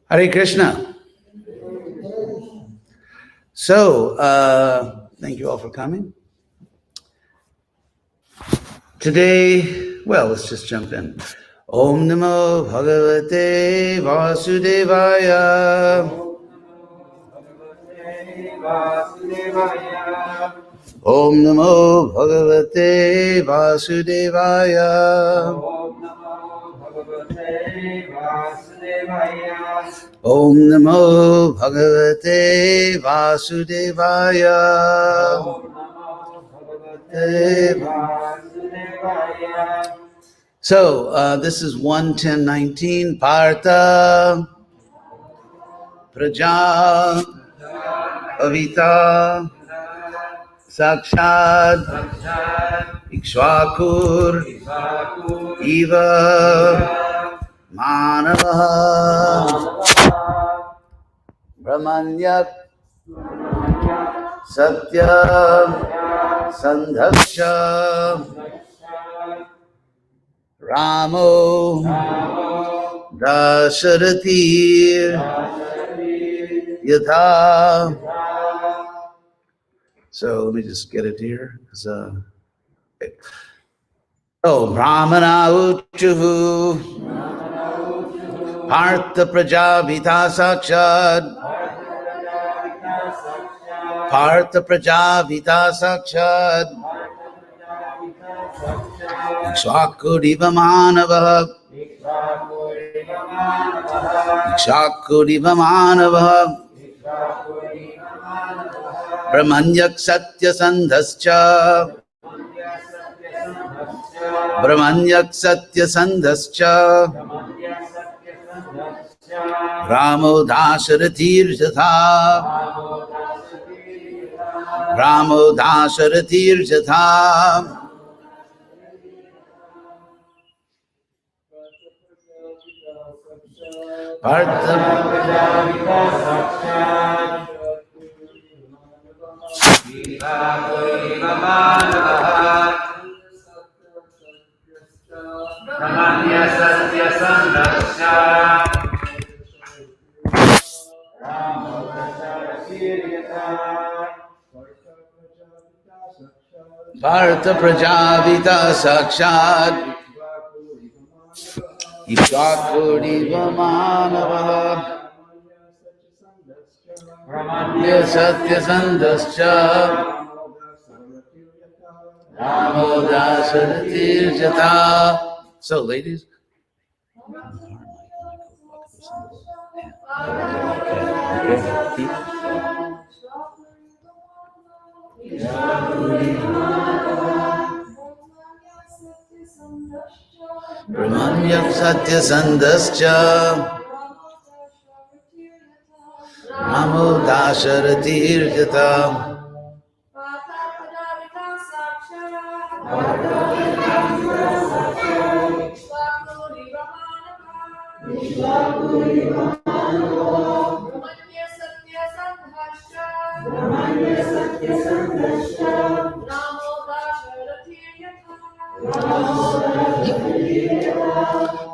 Hare Krishna. So, thank you all for coming. Today, well, let's just jump in. Om Namo Bhagavate Vasudevaya. Om Namo Bhagavate Vasudevaya. Om Namo Bhagavate Vasudevaya. So, this is 1:10:19. Partha Praja Avita Sakshad Ikshvakur Iva Manava Brahmanyak Satya Sandhaksha Ramo Dasarathi Yatha. So let me just get it here. Okay. Oh, Brahmana Uchuhu Partha Prajavita Sakshad Partha Prajavita Sakshad Ikshvakuriva Manava Ikshvakuriva Manava Brahmanyak Satya Sandhascha Brahmanyak Satya Sandhascha Ramo Dasarathir Jatha Ramo Dasarathir Jatha. Partha Brahmanya Satya Sandhascha Partha Prajavita Sakshad Ikshvakuriva Manava Brahmanya Satya Sandhascha Ramo Dasarathir Jatha. So, ladies. Brahmanyak Satya Sandhascha Namo Dasarathir Jatha.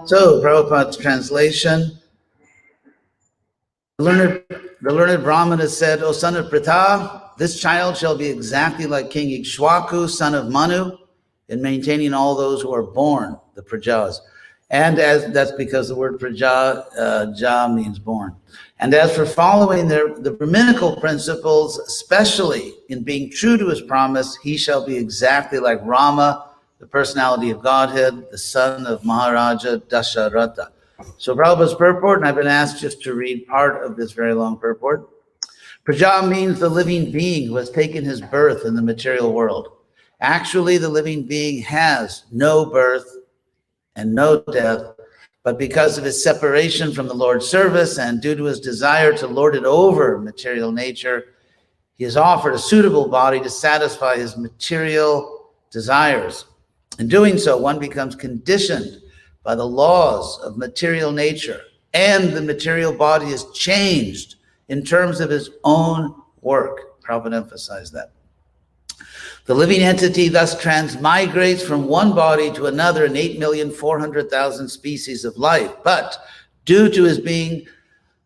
So, Prabhupada's translation, the learned Brahmana said, O son of Pritha, this child shall be exactly like King Ikshvaku, son of Manu, in maintaining all those who are born, the Prajas. And that's because the word Praja, Ja means born. And as for following the Brahminical principles, especially in being true to his promise, he shall be exactly like Rama, the personality of Godhead, the son of Maharaja Dasharatha. So Prabhupada's purport, and I've been asked just to read part of this very long purport. Praja means the living being who has taken his birth in the material world. Actually, the living being has no birth and no death, but because of his separation from the Lord's service and due to his desire to lord it over material nature, he has offered a suitable body to satisfy his material desires. In doing so, one becomes conditioned by the laws of material nature, and the material body is changed in terms of his own work. Prabhupada emphasized that. The living entity thus transmigrates from one body to another in 8,400,000 species of life. But due to his being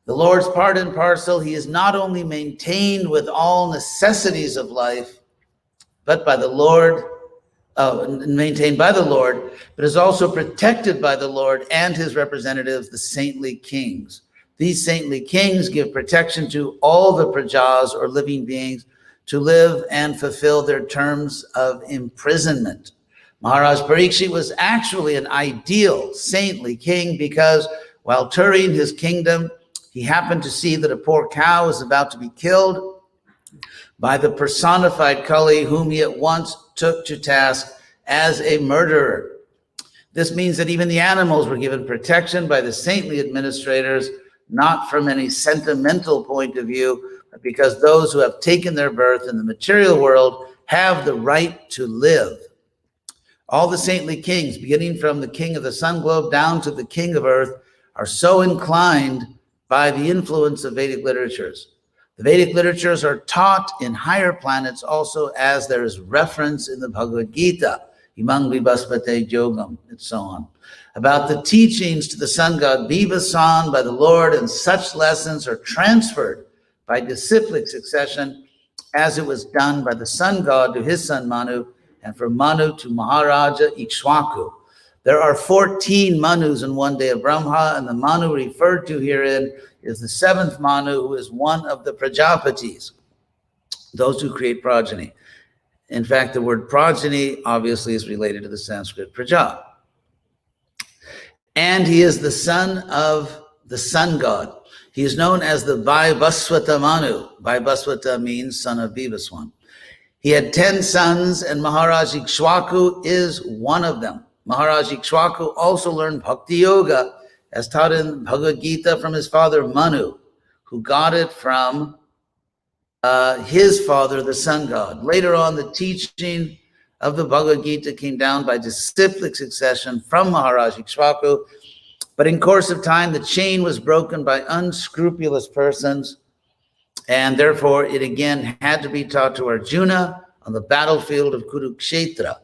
the Lord's part and parcel, he is not only maintained with all necessities of life, but by the Lord, maintained by the Lord, but is also protected by the Lord and his representatives, the saintly kings. These saintly kings give protection to all the prajas or living beings to live and fulfill their terms of imprisonment. Maharaj Parikshit was actually an ideal saintly king because while touring his kingdom, he happened to see that a poor cow was about to be killed by the personified Kali, whom he at once took to task as a murderer. This means that even the animals were given protection by the saintly administrators, not from any sentimental point of view, but because those who have taken their birth in the material world have the right to live. All the saintly kings, beginning from the king of the sun globe down to the king of earth, are so inclined by the influence of Vedic literatures. The Vedic literatures are taught in higher planets also, as there is reference in the Bhagavad Gita, Imang Vibhaspate Yogam, and so on, about the teachings to the sun god Bivasan by the Lord, and such lessons are transferred by disciplic succession, as it was done by the sun god to his son Manu, and from Manu to Maharaja Ikshwaku. There are 14 Manus in one day of Brahma, and the Manu referred to herein is the seventh Manu, who is one of the Prajapatis, those who create progeny. In fact, the word progeny obviously is related to the Sanskrit praja. And he is the son of the sun god. He is known as the Vaibhaswata Manu. Vaibhaswata means son of Vivaswan. He had 10 sons, and Maharaj Ikshwaku is one of them. Maharaj Ikshwaku also learned Bhakti Yoga, as taught in Bhagavad Gita, from his father Manu, who got it from his father, the sun god. Later on, the teaching of the Bhagavad Gita came down by disciplic succession from Maharaj Ikshwaku, but in course of time, the chain was broken by unscrupulous persons, and therefore it again had to be taught to Arjuna on the battlefield of Kurukshetra.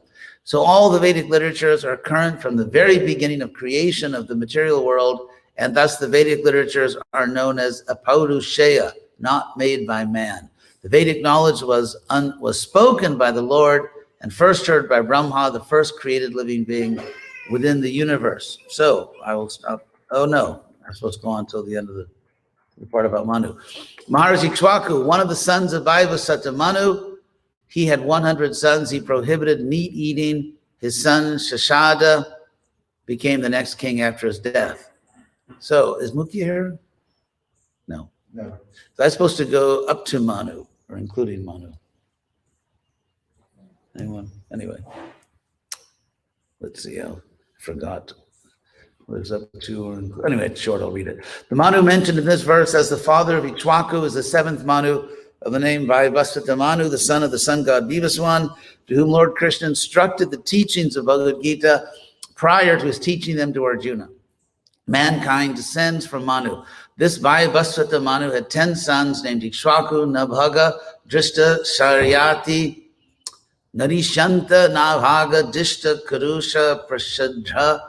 So all the Vedic literatures are current from the very beginning of creation of the material world, and thus the Vedic literatures are known as Apaurushaya, not made by man. The Vedic knowledge was spoken by the Lord and first heard by Brahma, the first created living being within the universe. So I will stop. Oh no, I'm supposed to go on until the end of the part about Manu. Maharaj Ikshwaku, one of the sons of Vaibhaswata Manu, he had 100 sons. He prohibited meat eating. His son Shashada became the next king after his death. So is Mukhi here? No. No. So I'm supposed to go up to Manu, or including Manu. Anyone? Anyway. Let's see, I forgot. Lives up to, anyway, it's short, I'll read it. The Manu mentioned in this verse as the father of Ikshwaku is the seventh Manu of the name Vaibhaswata Manu, the son of the sun god Vivaswan, to whom Lord Krishna instructed the teachings of Bhagavad Gita prior to his teaching them to Arjuna. Mankind descends from Manu. This Vaibhaswata Manu had 10 sons named Ikshwaku, Nabhaga, Drishta, Sharyati, Narishanta, Nabhaga, Dishta, Karusha, Prashadha,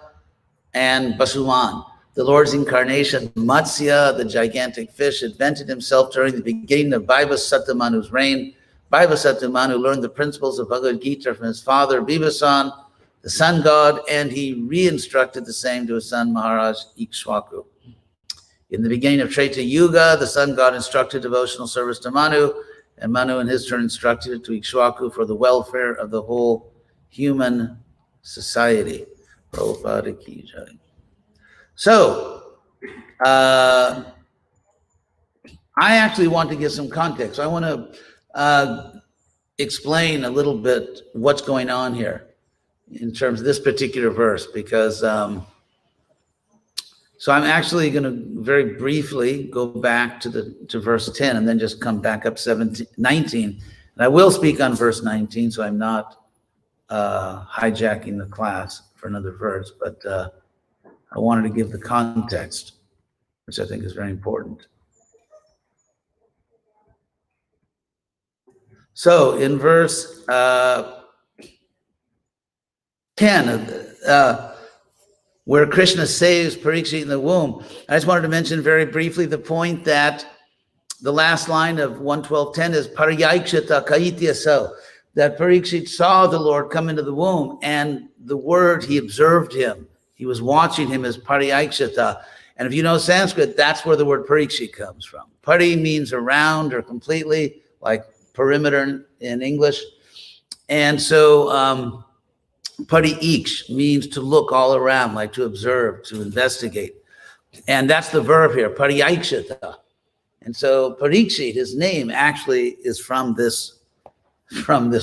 and Basuman. The Lord's incarnation, Matsya, the gigantic fish, invented himself during the beginning of Vaibhaswata Manu's reign. Vaibhaswata Manu learned the principles of Bhagavad Gita from his father, Vivasan, the sun god, and he re-instructed the same to his son, Maharaj Ikshwaku. In the beginning of Treta Yuga, the sun god instructed devotional service to Manu, and Manu in his turn instructed it to Ikshwaku for the welfare of the whole human society. Prabhupada ki jai. So, I actually want to give some context. I want to explain a little bit what's going on here in terms of this particular verse, because so I'm actually going to very briefly go back to verse 10 and then just come back up 19. And I will speak on verse 19, so I'm not hijacking the class for another verse, but I wanted to give the context, which I think is very important. So in verse 10, where Krishna saves Parikshit in the womb, I just wanted to mention very briefly the point that the last line of 112.10 is Pariyakshita Kaitya, so that Parikshit saw the Lord come into the womb, and the word, he observed him. He was watching him as Pariyakshita. And if you know Sanskrit, that's where the word Parikshit comes from. Pari means around or completely, like perimeter in English. And so Pariyaksh means to look all around, like to observe, to investigate. And that's the verb here, Pariyakshita. And so Parikshit, his name actually is from this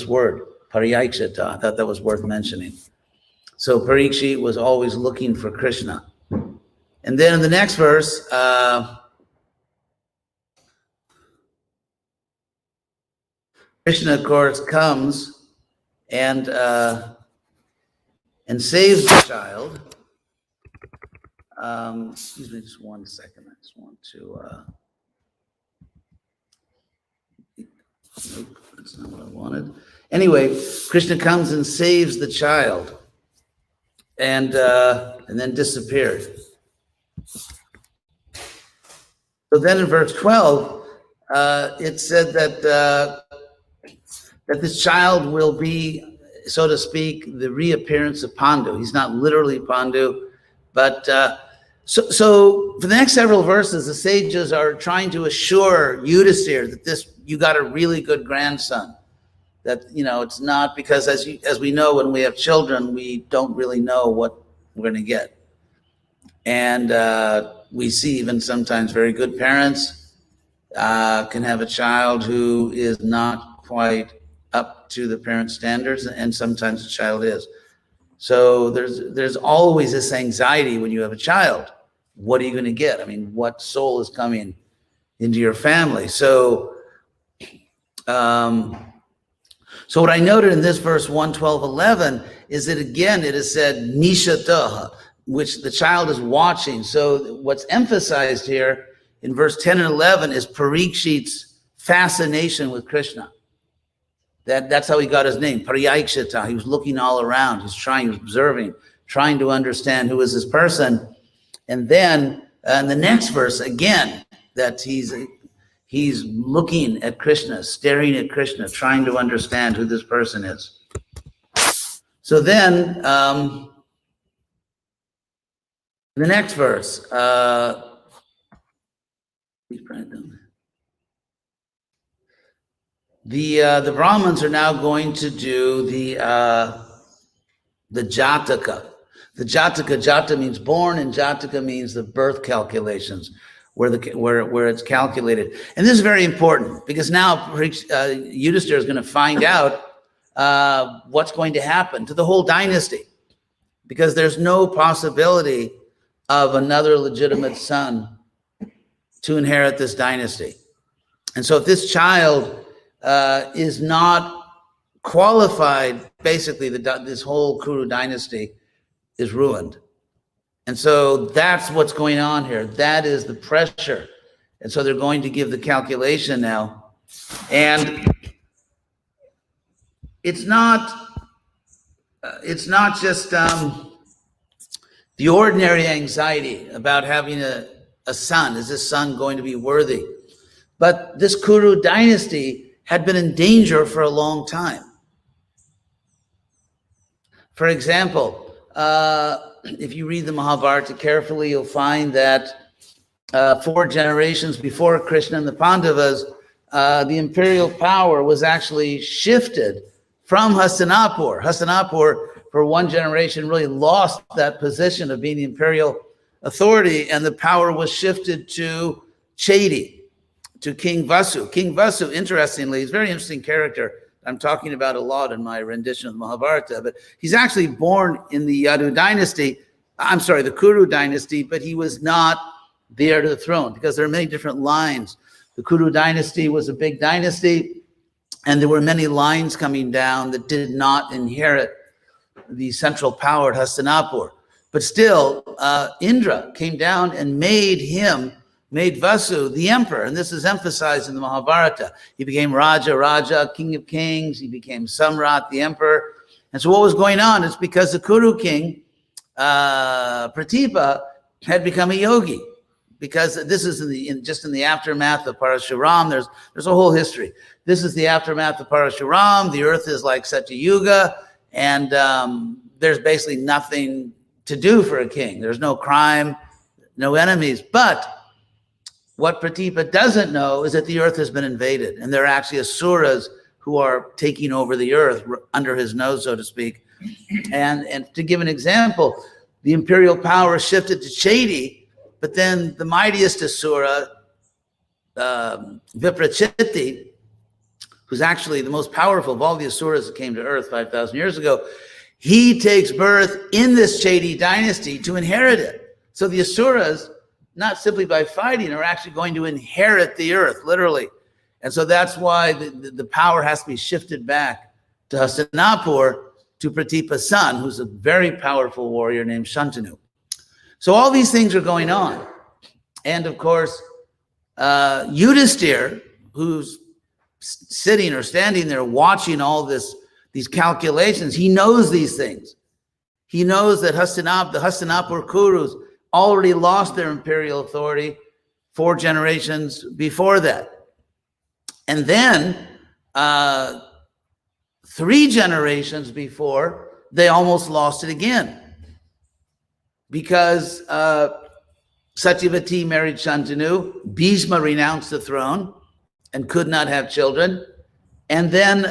word, Pariyakshita. I thought that was worth mentioning. So Parikshit was always looking for Krishna. And then in the next verse, Krishna, of course, comes and saves the child. Excuse me just one second. I just want to... Nope, that's not what I wanted. Anyway, Krishna comes and saves the child, and then disappeared. So then in verse 12, it said that this child will be, so to speak, the reappearance of Pandu. He's not literally Pandu, but so for the next several verses, the sages are trying to assure Yudhisthira that you got a really good grandson. That, it's not because, as we know, when we have children, we don't really know what we're going to get. And we see even sometimes very good parents can have a child who is not quite up to the parent standards, and sometimes the child is. So there's always this anxiety when you have a child. What are you going to get? I mean, what soul is coming into your family? So what I noted in this verse 1:12:11 is that, again, it is said nishataha, which the child is watching. So what's emphasized here in verse 10 and 11 is Parikshit's fascination with Krishna. That's how he got his name, Pariyakshita. He was looking all around. He was observing, trying to understand who is this person. And then in the next verse, again, that he's looking at Krishna, staring at Krishna, trying to understand who this person is. So then, the next verse, the Brahmins are now going to do the Jataka. The Jata means born, and Jataka means the birth calculations, where it's calculated. And this is very important because now Yudhisthira is going to find out what's going to happen to the whole dynasty, because there's no possibility of another legitimate son to inherit this dynasty. And so if this child is not qualified, basically this whole Kuru dynasty is ruined. And so that's what's going on here. That is the pressure. And so they're going to give the calculation now. And it's not just the ordinary anxiety about having a son. Is this son going to be worthy? But this Kuru dynasty had been in danger for a long time. For example, if you read the Mahabharata carefully, you'll find that 4 generations before Krishna and the Pandavas, the imperial power was actually shifted from Hastinapur. Hastinapur, for one generation, really lost that position of being the imperial authority, and the power was shifted to Chedi, to King Vasu. King Vasu, interestingly, is a very interesting character. I'm talking about a lot in my rendition of the Mahabharata, but he's actually born in the the Kuru dynasty, but he was not the heir to the throne because there are many different lines. The Kuru dynasty was a big dynasty, and there were many lines coming down that did not inherit the central power at Hastinapur. But still, Indra came down and made him made Vasu the emperor, and this is emphasized in the Mahabharata. He became Raja, king of kings. He became Samrat, the emperor. And so what was going on is because the Kuru king, Pratipa, had become a yogi. Because this is just in the aftermath of Parashuram. There's a whole history. This is the aftermath of Parashuram. The earth is like Satyuga, and there's basically nothing to do for a king. There's no crime, no enemies. But what Pratipa doesn't know is that the earth has been invaded, and there are actually asuras who are taking over the earth under his nose, so to speak. And to give an example, the imperial power shifted to Chedi, but then the mightiest asura, Viprachiti, who's actually the most powerful of all the asuras that came to earth 5,000 years ago, he takes birth in this Chedi dynasty to inherit it. So the asuras, not simply by fighting, are actually going to inherit the earth, literally. And so that's why the power has to be shifted back to Hastinapur, to Pratipa's son, who's a very powerful warrior named Shantanu. So all these things are going on. And of course, Yudhisthira, who's sitting or standing there watching all these calculations, he knows these things. He knows that the Hastinapur Kurus already lost their imperial authority 4 generations before that. And then 3 generations before, they almost lost it again. Because Satyavati married Shantanu, Bhishma renounced the throne and could not have children. And then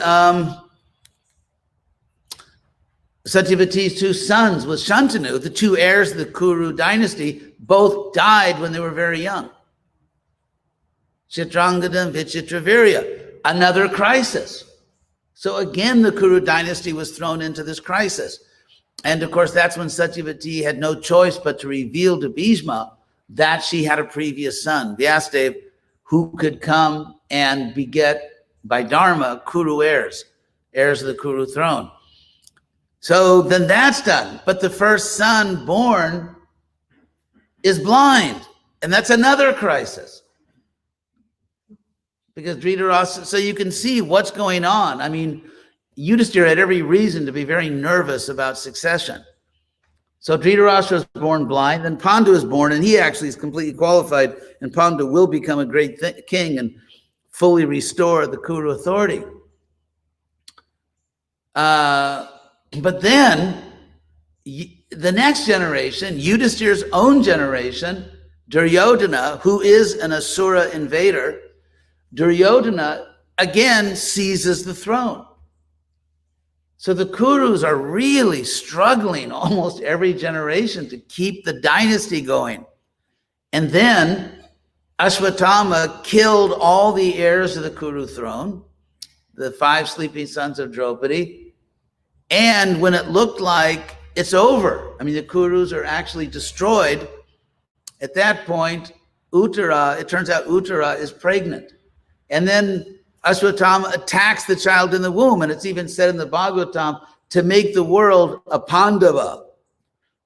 Satyavati's 2 sons with Shantanu, the 2 heirs of the Kuru dynasty, both died when they were very young. Chitrangada and Vichitravirya, another crisis. So again, the Kuru dynasty was thrown into this crisis. And of course, that's when Satyavati had no choice but to reveal to Bhishma that she had a previous son, Vyasadeva, who could come and beget by Dharma Kuru heirs of the Kuru throne. So then that's done. But the first son born is blind. And that's another crisis. Because Dhritarashtra, so you can see what's going on. I mean, Yudhisthira had every reason to be very nervous about succession. So Dhritarashtra was born blind, then Pandu is born, and he actually is completely qualified, and Pandu will become a great king and fully restore the Kuru authority. But then, the next generation, Yudhisthira's own generation, Duryodhana, who is an Asura invader, Duryodhana again seizes the throne. So the Kurus are really struggling almost every generation to keep the dynasty going. And then Ashwatthama killed all the heirs of the Kuru throne, the 5 sleeping sons of Draupadi. And when it looked like it's over, I mean, the Kurus are actually destroyed, at that point, Uttara, it turns out Uttara is pregnant. And then Ashwatthama attacks the child in the womb, and it's even said in the Bhagavatam to make the world a Pandava,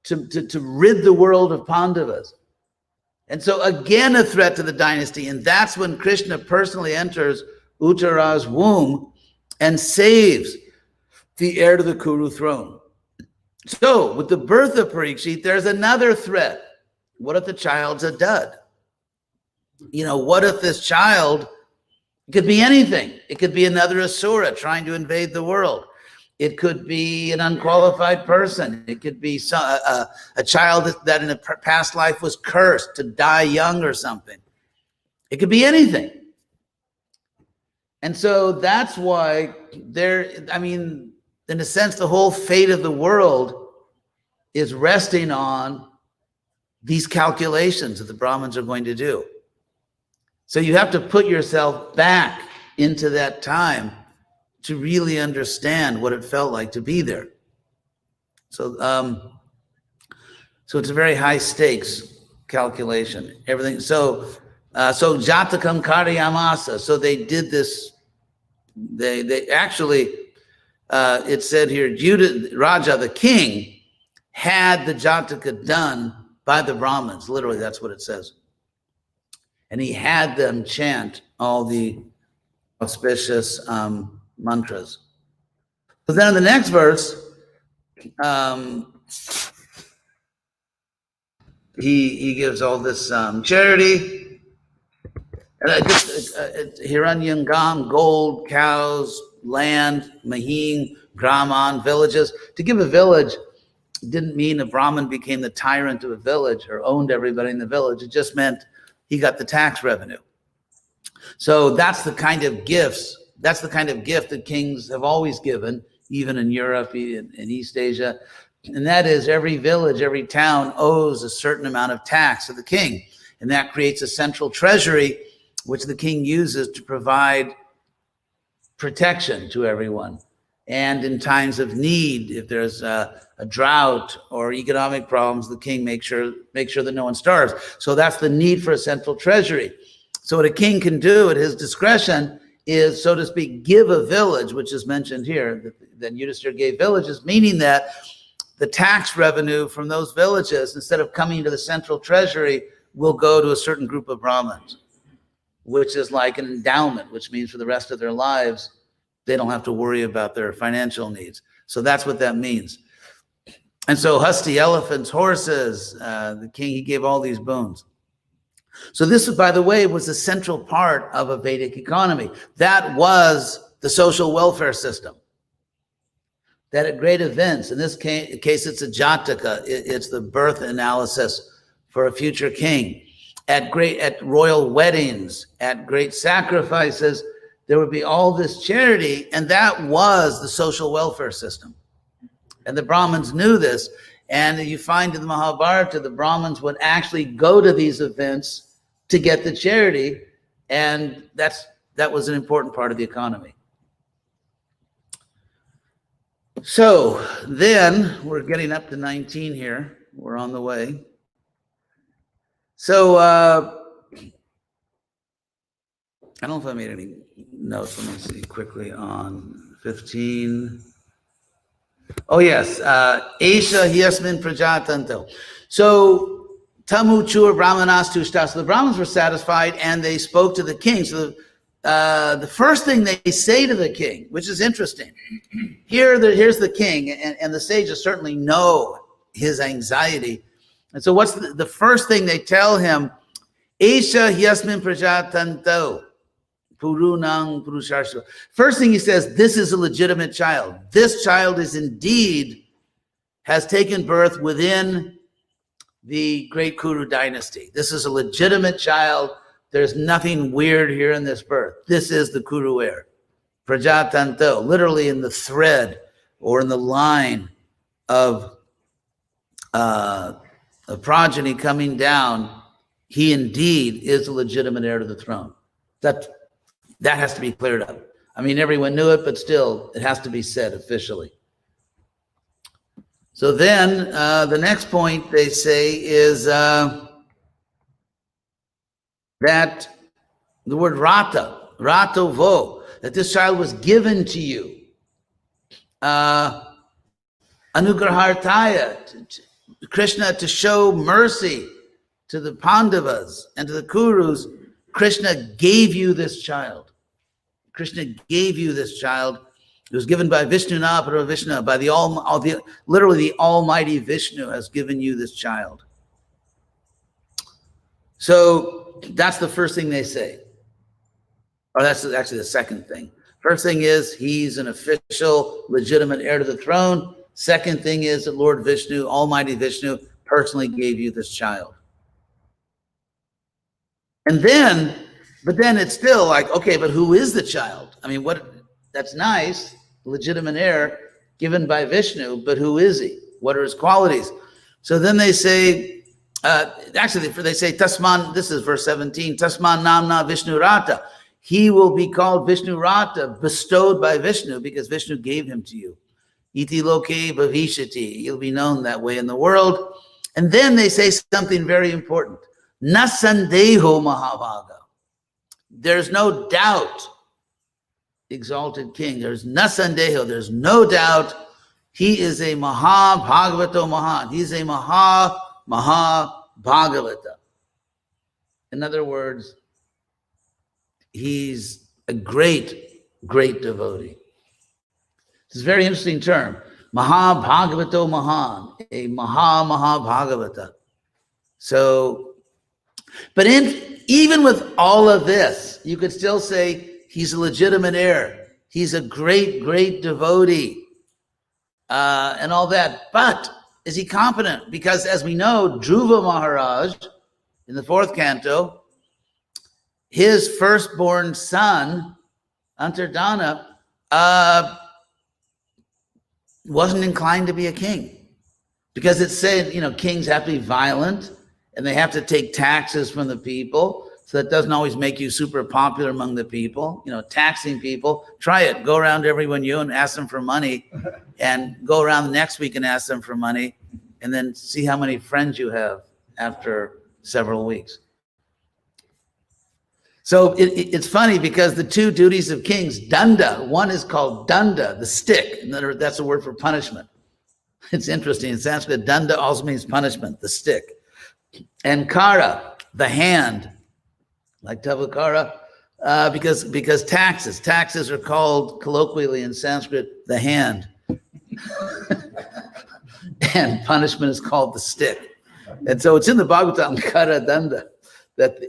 to rid the world of Pandavas. And so again, a threat to the dynasty, and that's when Krishna personally enters Uttara's womb and saves the heir to the Kuru throne. So with the birth of Parikshit, there's another threat. What if the child's a dud? You know, what if this child, it could be anything. It could be another Asura trying to invade the world. It could be an unqualified person. It could be a child that in a past life was cursed to die young or something. It could be anything. And so that's why I mean, in a sense, the whole fate of the world is resting on these calculations that the Brahmins are going to do. So you have to put yourself back into that time to really understand what it felt like to be there. So, so it's a very high stakes calculation. Everything. So Jatakam Karyamasa. So they did this. They actually, it said here, Raja, the king, had the Jataka done by the Brahmins. Literally, that's what it says. and he had them chant all the auspicious mantras. So then in the next verse, he gives all this charity. And Hiranyangam, gold, cows, land, Maheen, Graman, villages. To give a village didn't mean a Brahmin became the tyrant of a village or owned everybody in the village. It just meant he got the tax revenue. So that's the kind of gifts, that's the kind of gift that kings have always given, even in Europe, in East Asia. And that is every village, every town owes a certain amount of tax to the king. And that creates a central treasury, which the king uses to provide protection to everyone. And in times of need, if there's a drought or economic problems, the king makes sure that no one starves. So that's the need for a central treasury. So what a king can do at his discretion is, so to speak, give a village, which is mentioned here, that Yudhisthira gave villages, meaning that the tax revenue from those villages, instead of coming to the central treasury, will go to a certain group of Brahmins, which is like an endowment, which means for the rest of their lives, they don't have to worry about their financial needs. So that's what that means. And so Hasti, elephants, horses, the king, he gave all these boons. So this, by the way, was a central part of a Vedic economy. That was the social welfare system. That at great events, in this case it's a jataka, it's the birth analysis for a future king. At royal weddings, at great sacrifices, there would be all this charity, and that was the social welfare system. And the Brahmins knew this, and you find in the Mahabharata, the Brahmins would actually go to these events to get the charity, and that was an important part of the economy. So then, we're getting up to 19 here. We're on the way. So, I don't know if I made any notes. Let me see quickly on 15. Oh, yes. Esha Hyasmin Prajatanto. So, Tamu Chur Brahmanas Tushta. So the Brahmins were satisfied and they spoke to the king. So the first thing they say to the king, which is interesting, here's the king, and the sages certainly know his anxiety. And so what's the first thing they tell him? Esha Hyasmin Prajatanto. Purunang Purusharsha. First thing he says, this is a legitimate child. This child is indeed, has taken birth within the great Kuru dynasty. This is a legitimate child. There's nothing weird here in this birth. This is the Kuru heir. Prajatanto, literally in the thread or in the line of a progeny coming down, he indeed is a legitimate heir to the throne. That has to be cleared up. I mean, everyone knew it, but still, it has to be said officially. So then, the next point they say is that the word rata, ratovo, that this child was given to you. Anugrahartaya, Krishna, to show mercy to the Pandavas and to the Kurus, Krishna gave you this child. Krishna gave you this child. It was given by Vishnu Napara Vishnu, by literally the Almighty Vishnu has given you this child. So that's the first thing they say. Or that's actually the second thing. First thing is he's an official, legitimate heir to the throne. Second thing is that Lord Vishnu, Almighty Vishnu, personally gave you this child. And then, but then it's still like, okay, but who is the child? I mean, that's nice, legitimate heir given by Vishnu, but who is he? What are his qualities? So then they say, they say, Tasman, this is verse 17, Tasman Namna Vishnu Rata. He will be called Vishnu Rata, bestowed by Vishnu, because Vishnu gave him to you. Iti loke bhavishati. He'll be known that way in the world. And then they say something very important. Nasandeho Mahavaga. There's no doubt, exalted king. There's nasandeho. There's no doubt he is a Maha Bhagavato Mahan. He's a Maha Bhagavata. In other words, he's a great, great devotee. It's a very interesting term. Maha Bhagavato Mahan, a Maha Bhagavata. So, but even with all of this, you could still say he's a legitimate heir. He's a great, great devotee, and all that. But is he competent? Because as we know, Dhruva Maharaj, in the 4th canto, his firstborn son, Antardana, wasn't inclined to be a king, because it said, kings have to be violent and they have to take taxes from the people. So that doesn't always make you super popular among the people. Taxing people. Try it. Go around to everyone you and ask them for money, and go around the next week and ask them for money, and then see how many friends you have after several weeks. So it's funny, because the two duties of kings, danda, one is called danda, the stick. That's a word for punishment. It's interesting. In Sanskrit, danda also means punishment, the stick. And kara, the hand, like tavakara, because taxes are called colloquially in Sanskrit the hand, and punishment is called the stick. And so it's in the Bhagavatam, kara danda.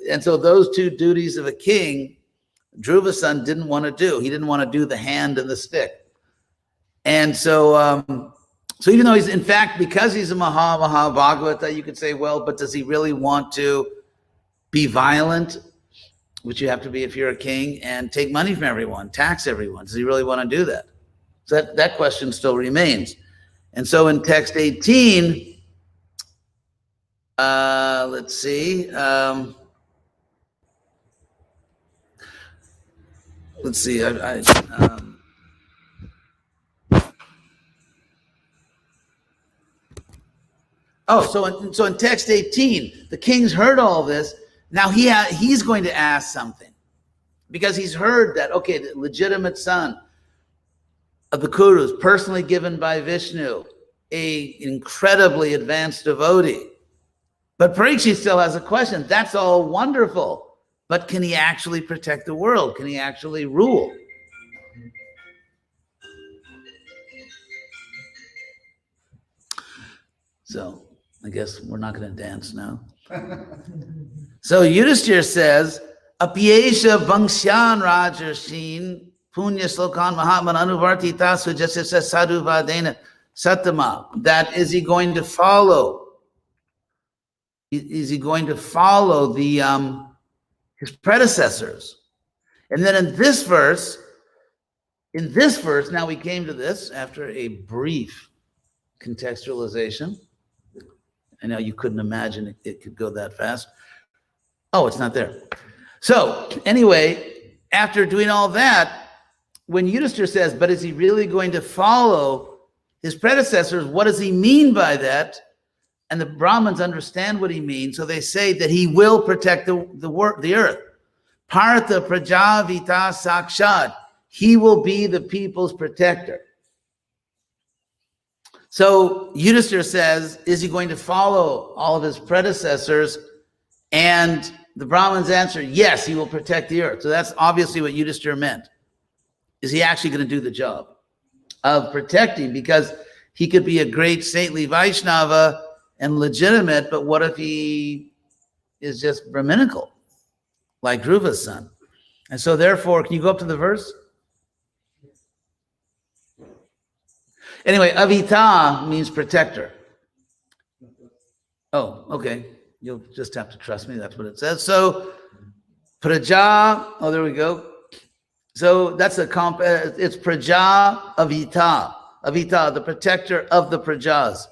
And so those two duties of a king, Dhruva's son didn't want to do. He didn't want to do the hand and the stick. And so, so even though he's, in fact, because he's a Maha Bhagavata, you could say, well, but does he really want to be violent, which you have to be if you're a king, and take money from everyone, tax everyone? Does he really want to do that? So that question still remains. And so in text 18, let's see. Let's see. So in text 18, the king's heard all this. Now he's going to ask something, because he's heard that, okay, the legitimate son of the Kurus, personally given by Vishnu, a incredibly advanced devotee. But Parikshit still has a question. That's all wonderful, but can he actually protect the world? Can he actually rule? So I guess we're not going to dance now. So Yudhishthira says, Apyesha Bhangshan Rajarshin Punya Slokan Mahatman Anuvartita Sujasya Sadhu Vadena Satama. That is he going to follow? Is he going to follow the his predecessors? And then in this verse, now we came to this after a brief contextualization. I know you couldn't imagine it could go that fast. Oh, it's not there. So anyway, after doing all that, when Yudhishthira says, but is he really going to follow his predecessors? What does he mean by that? And the Brahmins understand what he means. So they say that he will protect the earth. Partha Prajavita Sakshad. He will be the people's protector. So Yudhishthira says, is he going to follow all of his predecessors? And the Brahmins answer, yes, he will protect the earth. So that's obviously what Yudhishthira meant. Is he actually going to do the job of protecting? Because he could be a great saintly Vaishnava and legitimate, but what if he is just Brahminical, like Dhruva's son? And so therefore, can you go up to the verse? Anyway, Avita means protector. Oh, okay. You'll just have to trust me. That's what it says. So, Praja, oh, there we go. So that's it's Praja Avita. Avita, the protector of the Prajas.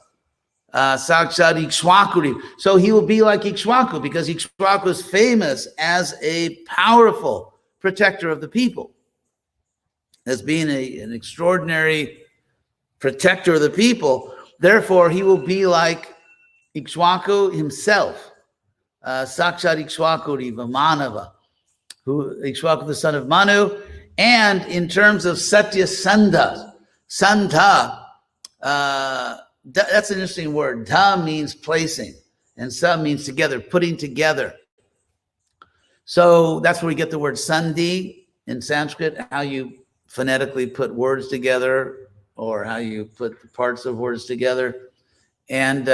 Sakshat Ikshwakuri. So he will be like Ikshwaku, because Ikshwaku is famous as a powerful protector of the people, as being an extraordinary protector of the people. Therefore, he will be like Ikshwaku himself. Sakshat Ikshwakuri Vamanava, who Ikshwaku, the son of Manu. And in terms of Satya Sandha, that's an interesting word. Dha means placing, and sa means together, putting together. So that's where we get the word sandhi in Sanskrit, how you phonetically put words together or how you put the parts of words together. And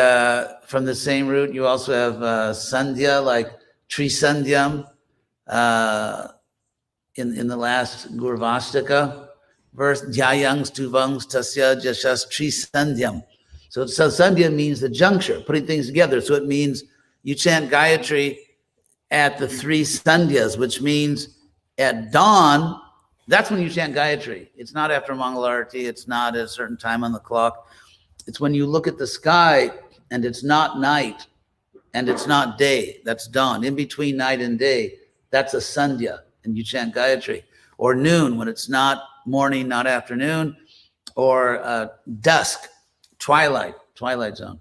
from the same root, you also have sandhya, like Trisandhyam in the last Gurvastaka verse, Dhyayangs tuvangs tasya jashas Trisandhyam. So sandhya means the juncture, putting things together. So it means you chant Gayatri at the three sandhyas, which means at dawn, that's when you chant Gayatri. It's not after Mangalarti, it's not at a certain time on the clock. It's when you look at the sky and it's not night and it's not day, that's dawn. In between night and day, that's a sandhya, and you chant Gayatri. Or noon, when it's not morning, not afternoon, or dusk, twilight zone.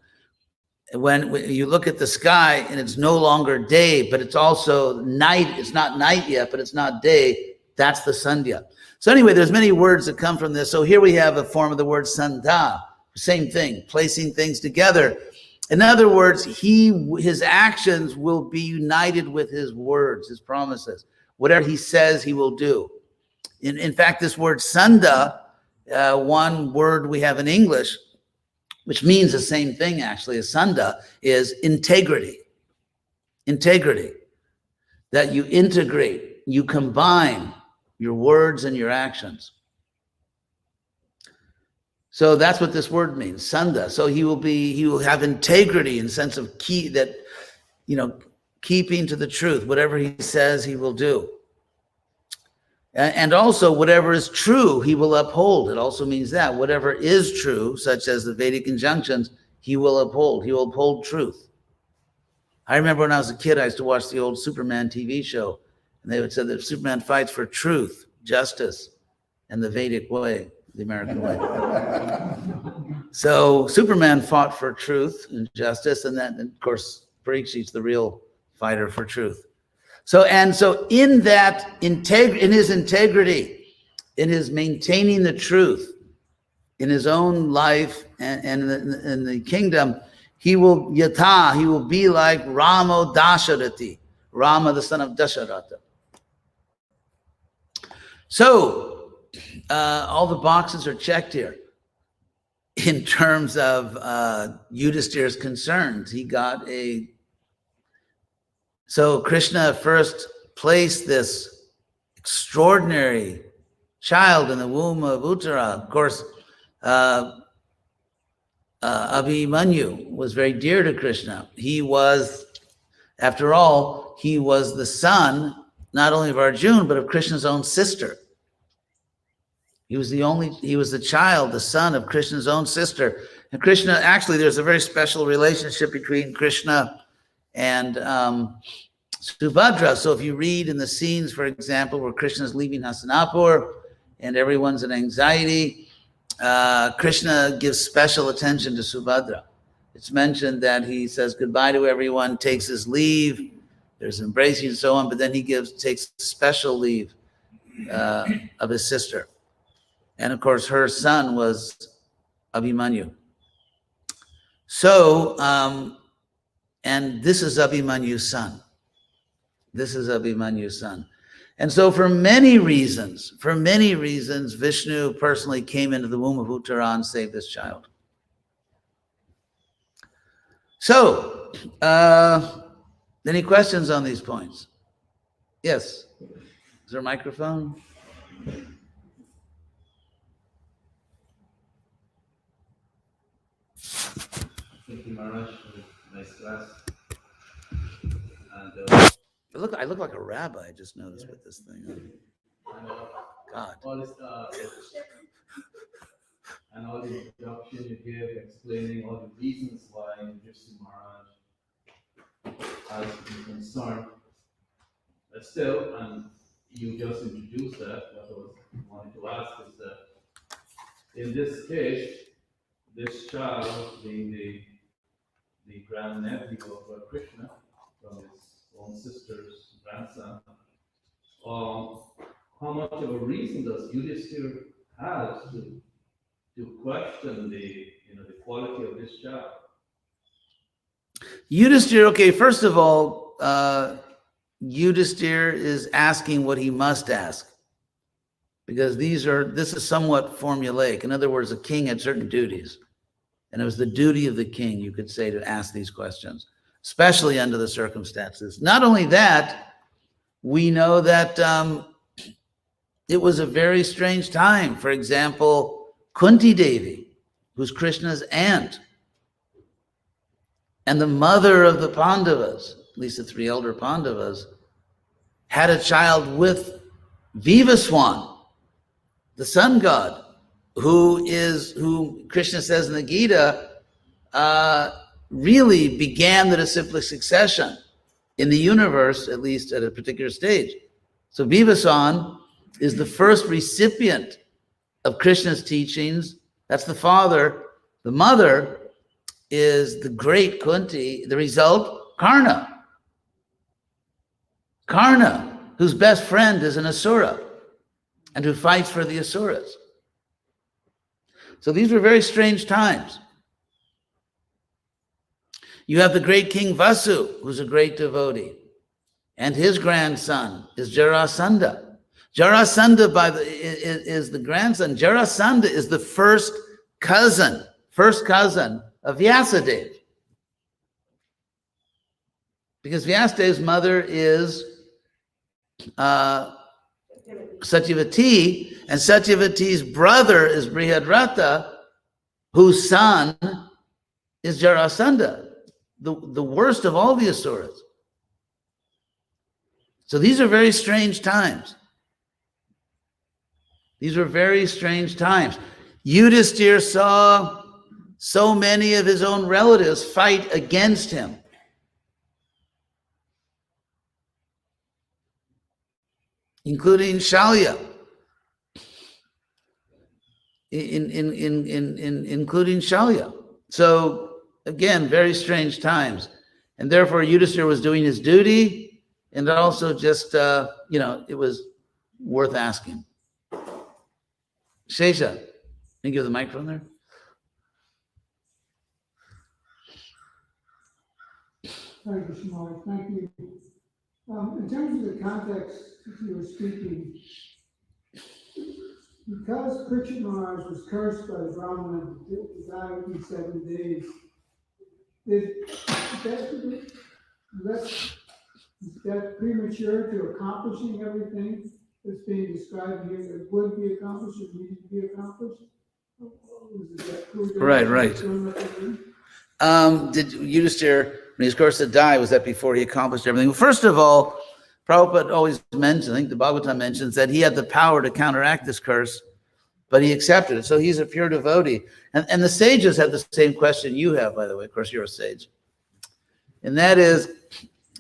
When you look at the sky and it's no longer day, but it's also night, it's not night yet, but it's not day, that's the sandhya. So anyway, there's many words that come from this. So here we have a form of the word sandha, same thing, placing things together. In other words, his actions will be united with his words, his promises. Whatever he says, he will do. In fact, this word sandha, one word we have in English, which means the same thing actually as sandha, is integrity. Integrity. That you integrate, you combine your words and your actions. So that's what this word means, sandha. So he will have integrity in the sense of keeping to the truth. Whatever he says, he will do. And also whatever is true, he will uphold. It also means that whatever is true, such as the Vedic injunctions, he will uphold. He will uphold truth. I remember when I was a kid, I used to watch the old Superman TV show, and they would say that Superman fights for truth, justice, and the Vedic way, the American way. So Superman fought for truth and justice, and then, of course, Parikshit's the real fighter for truth. So in that in his integrity, in his maintaining the truth, in his own life and in the kingdom, he will be like Rama Dasharati, Rama the son of Dasharatha. So all the boxes are checked here in terms of Yudhishthira's concerns. So Krishna first placed this extraordinary child in the womb of Uttara. Of course, Abhimanyu was very dear to Krishna. After all, he was the son not only of Arjuna, but of Krishna's own sister. He was the child, the son of Krishna's own sister. And Krishna, actually, there's a very special relationship between Krishna and Subhadra. So if you read in the scenes, for example, where Krishna's leaving Hastinapur and everyone's in anxiety, Krishna gives special attention to Subhadra. It's mentioned that he says goodbye to everyone, takes his leave, there's embracing and so on, but then he takes special leave of his sister. And of course, her son was Abhimanyu. So, and this is Abhimanyu's son. This is Abhimanyu's son. And so for many reasons, Vishnu personally came into the womb of Uttara and saved this child. So, any questions on these points? Yes. Is there a microphone? Thank you, Maharaj, for the nice class. And I look like a rabbi, I just noticed with this thing. God. all this and all the introduction you give, explaining all the reasons why Yudhishthira Maharaj has been concerned. But still, and you just introduced that, what I was wanting to ask is that in this case, this child being the grandnephew of Krishna from his own sister's grandson, how much of a reason does Yudhishthira have to question the quality of this child? Yudhishthira, okay, first of all, Yudhisthira is asking what he must ask, because this is somewhat formulaic. In other words, a king had certain duties, and it was the duty of the king, you could say, to ask these questions, especially under the circumstances. Not only that, we know that it was a very strange time. For example, Kunti Devi, who's Krishna's aunt, and the mother of the Pandavas, at least the three elder Pandavas, had a child with Vivaswan, the sun god, who Krishna says in the Gita, really began the disciplic succession in the universe, at least at a particular stage. So Vivaswan is the first recipient of Krishna's teachings. That's the father. The mother is the great Kunti. The result, Karna. Karna, whose best friend is an Asura and who fights for the Asuras. So these were very strange times. You have the great King Vasu, who's a great devotee, and his grandson is Jarasandha. Jarasandha is the grandson. Jarasandha is the first cousin of Vyasadeva. Because Vyasadev's mother is Satyavati, and Satyavati's brother is Brihadrata, whose son is Jarasandha, the worst of all the Asuras. So these are very strange times. These were very strange times. Yudhisthira saw so many of his own relatives fight against him. Including Shalya. Including Shalya. So again, very strange times. And therefore Yudhisthira was doing his duty, and also just, it was worth asking. Shesha, can you give the microphone there? Thank you, Shimon. Thank you. In terms of the context that you were speaking, because Pritchett Maharaj was cursed by the Brahmana to die within 7 days, is that premature to accomplishing everything that's being described here that would be accomplished or needed to be accomplished? Right. Did Yudhisthira, when he was cursed to die, was that before he accomplished everything? Well, first of all, Prabhupada always mentions, I think the Bhagavatam mentions, that he had the power to counteract this curse, but he accepted it. So he's a pure devotee. And the sages have the same question you have, by the way. Of course, you're a sage. And that is,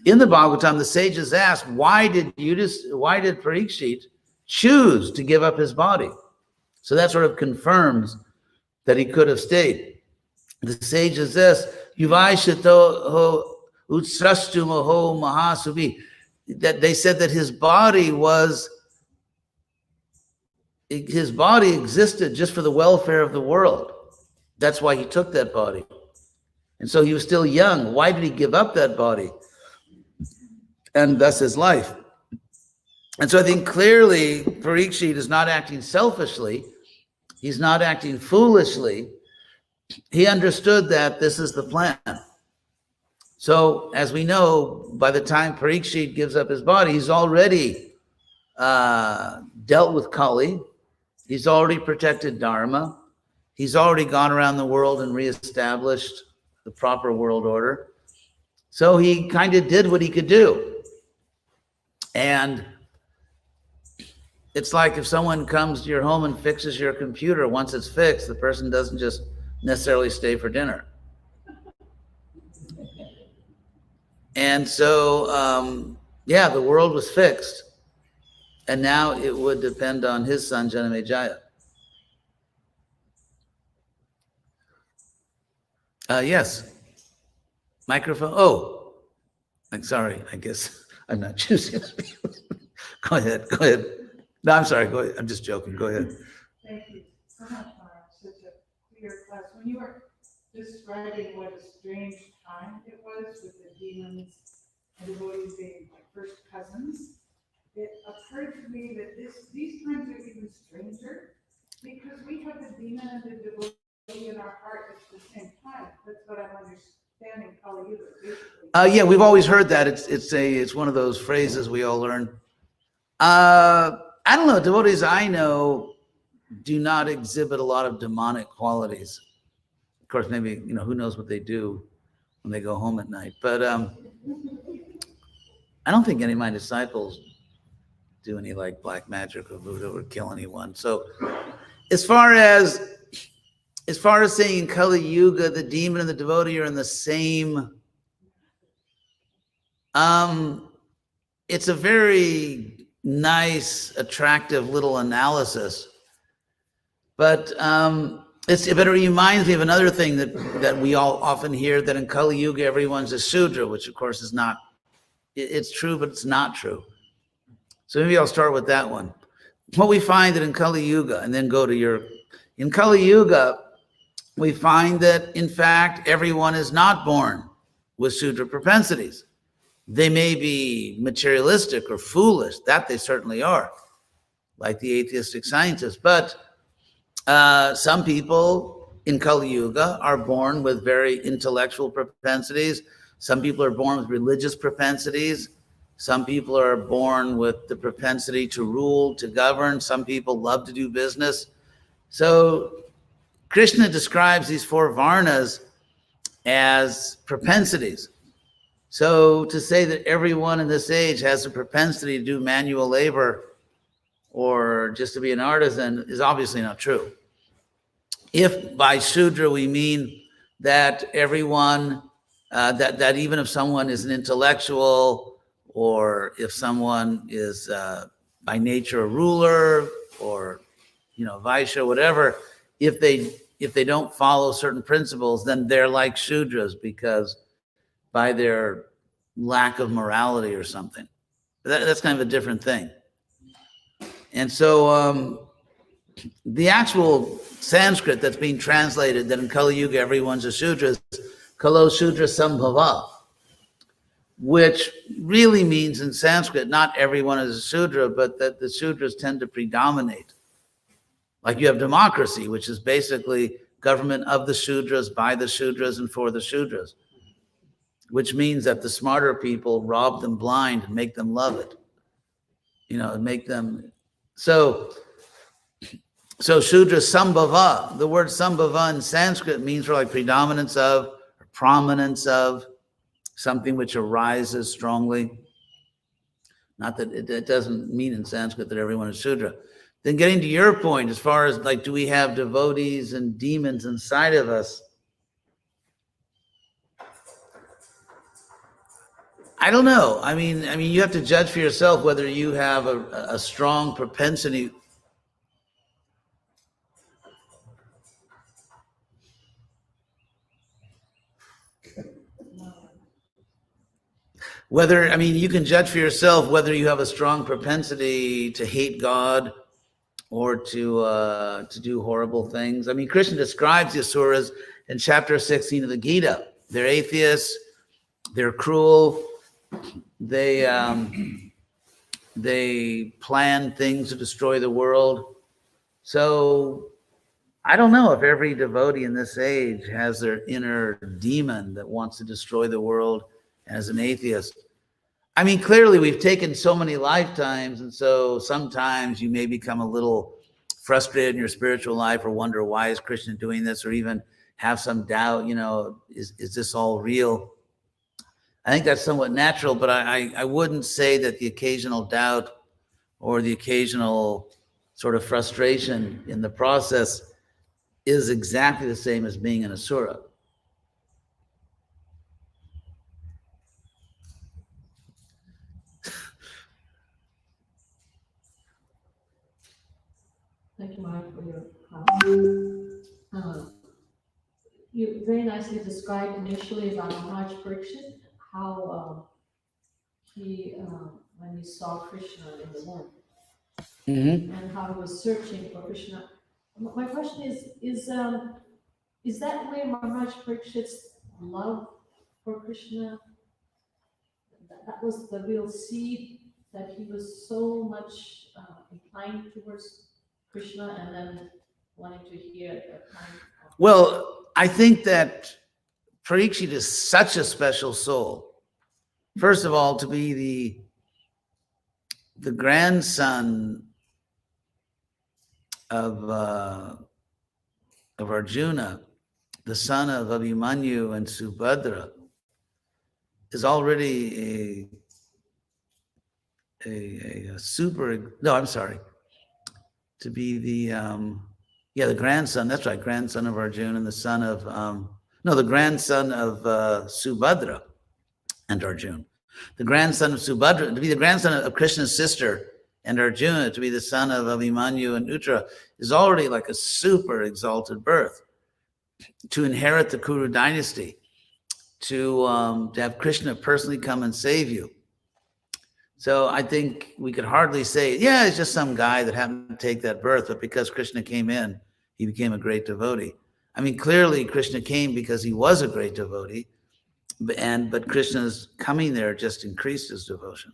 in the Bhagavatam, the sages ask, why did Parikshit choose to give up his body? So that sort of confirms that he could have stayed. The sages says, Yuvaishato ho utsrastu moho mahasubi, that they said that his body existed just for the welfare of the world. That's why he took that body. And so he was still young. Why did he give up that body? And thus his life. And so I think clearly Parikshit is not acting selfishly. He's not acting foolishly. He understood that this is the plan. So as we know, by the time Parikshit gives up his body, he's already dealt with Kali. He's already protected Dharma. He's already gone around the world and reestablished the proper world order. So he kind of did what he could do. And it's like if someone comes to your home and fixes your computer, once it's fixed, the person doesn't just necessarily stay for dinner. And so, the world was fixed. And now it would depend on his son, Janamejaya. Yes. Microphone. Oh, I'm sorry. I guess I'm not choosing. Go ahead. No, I'm sorry. Go ahead. I'm just joking. Go ahead. Thank you so much, Mark. Such a clear class. When you were describing what a strange time it was with the demons and devotees being first cousins, it occurred to me that these times are even stranger because we have the demon and the devotee in our heart at the same time. That's what I'm understanding Kali Yuga, basically. Yeah, we've always heard that. It's one of those phrases we all learn. I don't know. Devotees I know do not exhibit a lot of demonic qualities. Of course, maybe who knows what they do when they go home at night. But I don't think any of my disciples do any like black magic or voodoo or kill anyone. So as far as saying in Kali Yuga, the demon and the devotee are in the same, it's a very nice, attractive little analysis. But it reminds me of another thing that we all often hear, that in Kali Yuga everyone's a Shudra, which of course is not. It's true, but it's not true. So maybe I'll start with that one. What we find that in Kali Yuga, and then go to in Kali Yuga, we find that in fact everyone is not born with Shudra propensities. They may be materialistic or foolish, that they certainly are, like the atheistic scientists. But some people in Kali Yuga are born with very intellectual propensities. Some people are born with religious propensities. Some people are born with the propensity to rule, to govern. Some people love to do business. So Krishna describes these four varnas as propensities. So to say that everyone in this age has a propensity to do manual labor or just to be an artisan is obviously not true. If by Shudra we mean that everyone, that even if someone is an intellectual, or if someone is by nature a ruler, or Vaishya, whatever, if they don't follow certain principles, then they're like Shudras because by their lack of morality or something. That's kind of a different thing. And so the actual Sanskrit that's being translated that in Kali Yuga everyone's a Shudra is Kalo Shudra Sambhava, which really means in Sanskrit not everyone is a Shudra, but that the Shudras tend to predominate. Like you have democracy, which is basically government of the Shudras, by the Shudras, and for the Shudras, which means that the smarter people rob them blind and make them love it. And make them So Shudra Sambhava, the word Sambhava in Sanskrit means for like predominance of, or prominence of, something which arises strongly. Not that it doesn't mean in Sanskrit that everyone is Shudra. Then getting to your point, as far as like, do we have devotees and demons inside of us? I don't know. I mean, you have to judge for yourself whether you have a strong propensity. You can judge for yourself whether you have a strong propensity to hate God or to do horrible things. Krishna describes the Asuras in chapter 16 of the Gita. They're atheists, they're cruel, they plan things to destroy the world. So I don't know if every devotee in this age has their inner demon that wants to destroy the world as an atheist. Clearly we've taken so many lifetimes, and so sometimes you may become a little frustrated in your spiritual life or wonder, why is Krishna doing this? Or even have some doubt, is this all real? I think that's somewhat natural, but I wouldn't say that the occasional doubt or the occasional sort of frustration in the process is exactly the same as being an asura. Thank you, Mark, for your comment. You very nicely described initially about Maharaj Parikshit, how he, when he saw Krishna in the womb, and how he was searching for Krishna. My question is that where Maharaj Parikshit's love for Krishna, that was the real seed that he was so much inclined towards Krishna and then wanting to hear a kind of... Well, I think that Parikshit is such a special soul. First of all, to be the grandson of Arjuna, the son of Abhimanyu and Subhadra, is already a super, no, I'm sorry, to be the grandson, that's right, grandson of Arjuna and the son of, the grandson of Subhadra and Arjuna. The grandson of Subhadra, to be the grandson of Krishna's sister and Arjuna, to be the son of Abhimanyu and Uttara, is already like a super exalted birth. To inherit the Kuru dynasty, to have Krishna personally come and save you. So I think we could hardly say, yeah, it's just some guy that happened to take that birth, but because Krishna came in, he became a great devotee. I mean, clearly Krishna came because he was a great devotee, but Krishna's coming there just increased his devotion.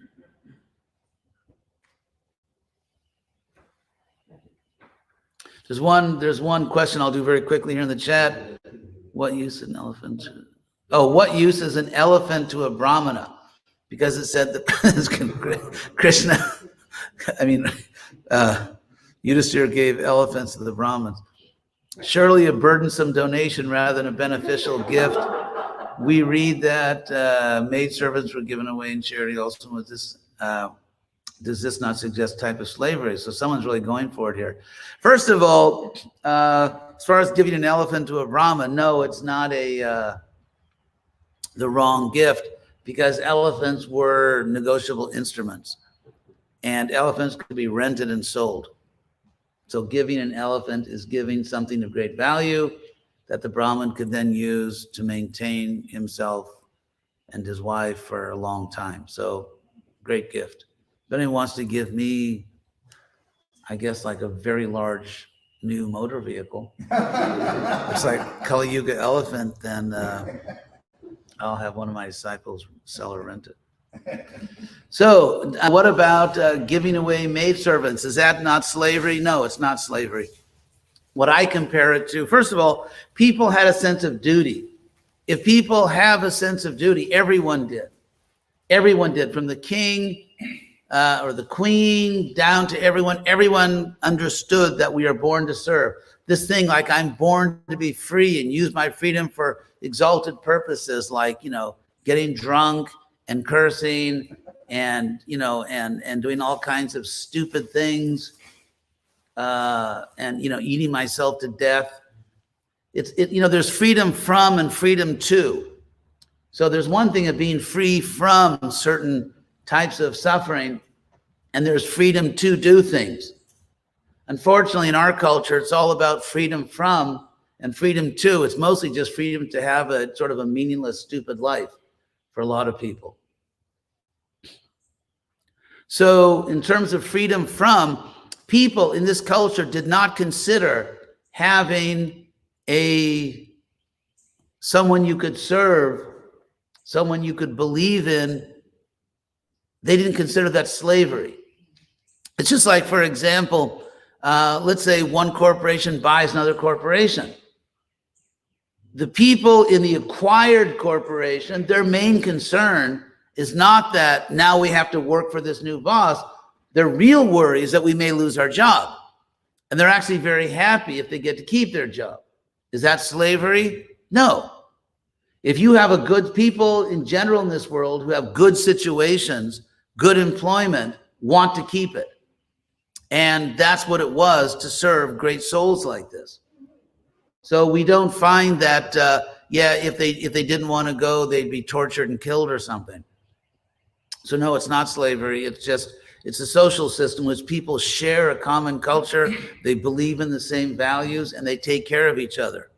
There's one question I'll do very quickly here in the chat. What use an elephant? What use is an elephant to a brahmana? Because it said that Krishna, Yudhisthira gave elephants to the Brahmins. Surely a burdensome donation rather than a beneficial gift. We read that maidservants were given away in charity also. With this, does this not suggest type of slavery? So someone's really going for it here. First of all, as far as giving an elephant to a Brahmin, no, it's not the wrong gift, because elephants were negotiable instruments and elephants could be rented and sold. So giving an elephant is giving something of great value that the Brahmin could then use to maintain himself and his wife for a long time. So great gift. If anyone wants to give me, I guess, like a very large new motor vehicle, it's like Kali Yuga elephant, then I'll have one of my disciples sell or rent it. So what about giving away maidservants? Is that not slavery? No, it's not slavery. What I compare it to, first of all, people had a sense of duty. If people have a sense of duty, everyone did. Everyone did, from the king or the queen down to everyone. Everyone understood that we are born to serve. This thing, like I'm born to be free and use my freedom for exalted purposes, like, getting drunk and cursing and, and doing all kinds of stupid things, and, eating myself to death. There's freedom from and freedom to. So there's one thing of being free from certain types of suffering, and there's freedom to do things. Unfortunately, in our culture, it's all about freedom from and freedom to. It's mostly just freedom to have a sort of a meaningless, stupid life for a lot of people. So in terms of freedom from, people in this culture did not consider having someone you could serve, someone you could believe in. They didn't consider that slavery. It's just like, for example, let's say one corporation buys another corporation. The people in the acquired corporation, their main concern is not that now we have to work for this new boss. Their real worry is that we may lose our job. And they're actually very happy if they get to keep their job. Is that slavery? No. If you have good people in general in this world who have good situations, good employment, want to keep it. And that's what it was to serve great souls like this. So we don't find that, if they didn't want to go, they'd be tortured and killed or something. So no, it's not slavery. It's a social system which people share a common culture. They believe in the same values and they take care of each other.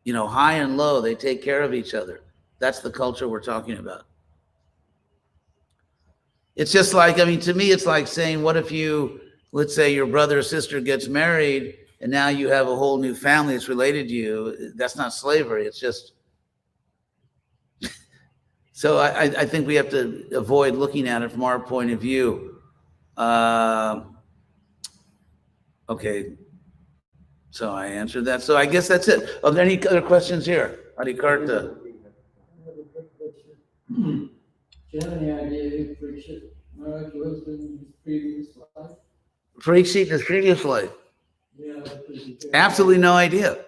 High and low, they take care of each other. That's the culture we're talking about. It's just like, to me, it's like saying, what if let's say your brother or sister gets married and now you have a whole new family that's related to you. That's not slavery. It's just, So I think we have to avoid looking at it from our point of view. Okay, so I answered that. So I guess that's it. Are there any other questions here? Harikarta. I have a quick question. Do you have any idea who Parikshit Maharaj was in his previous life? Parikshit in his previous life? Yeah, Absolutely no idea,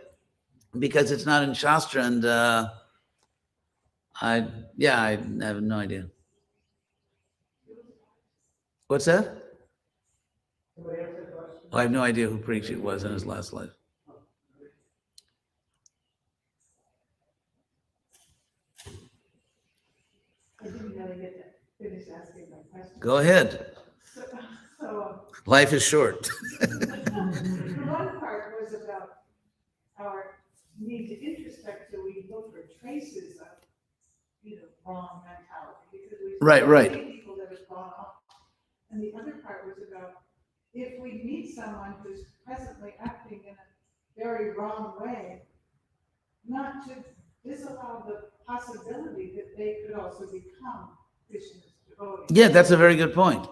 because it's not in Shastra, and I have no idea. What's that? Oh, I have no idea who Parikshit was in his last life. I didn't really get to finish asking my question. Go ahead. So, Life is short. the one part was about our need to introspect, so we look for traces of, wrong mentality, because we Right. see people that have gone off. And the other part was about if we meet someone who's presently acting in a very wrong way, not to disallow the possibility that they could also become Krishna's devotees. Yeah, that's a very good point.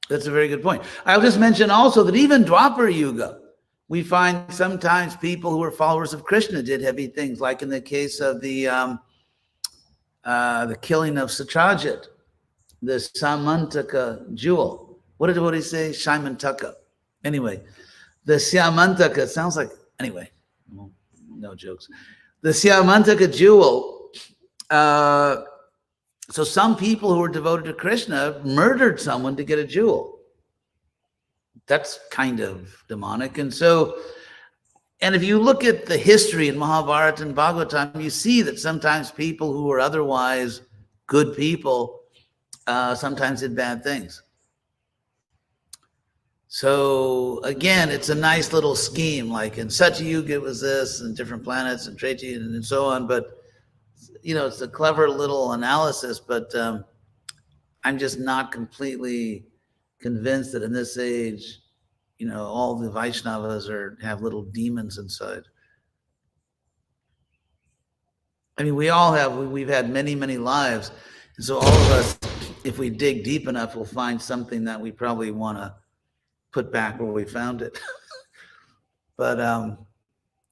That's a very good point. I'll just mention also that even Dwapara Yuga, we find sometimes people who are followers of Krishna did heavy things, like in the case of the killing of Satyajit, the Samantaka jewel. What did he say? Shimantaka. Anyway, the Syamantaka sounds like, anyway, no jokes. The Syamantaka jewel, so some people who were devoted to Krishna murdered someone to get a jewel. That's kind of demonic. And if you look at the history in Mahabharata and Bhagavatam, you see that sometimes people who were otherwise good people sometimes did bad things. So again, it's a nice little scheme. Like in Satyayuga it was this, and different planets, and Treta and so on. But it's a clever little analysis. But I'm just not completely convinced that in this age, all the Vaishnavas have little demons inside. I mean, we've had many, many lives. And so all of us, if we dig deep enough, we'll find something that we probably want to put back where we found it. But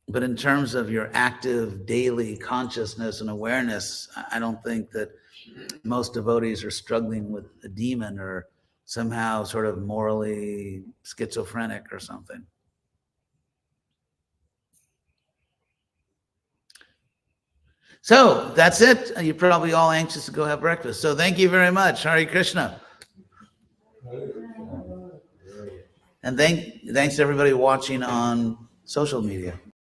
in terms of your active daily consciousness and awareness, I don't think that most devotees are struggling with a demon or somehow sort of morally schizophrenic or something. So that's it. You're probably all anxious to go have breakfast. So thank you very much. Hare Krishna. And thanks to everybody watching on social media.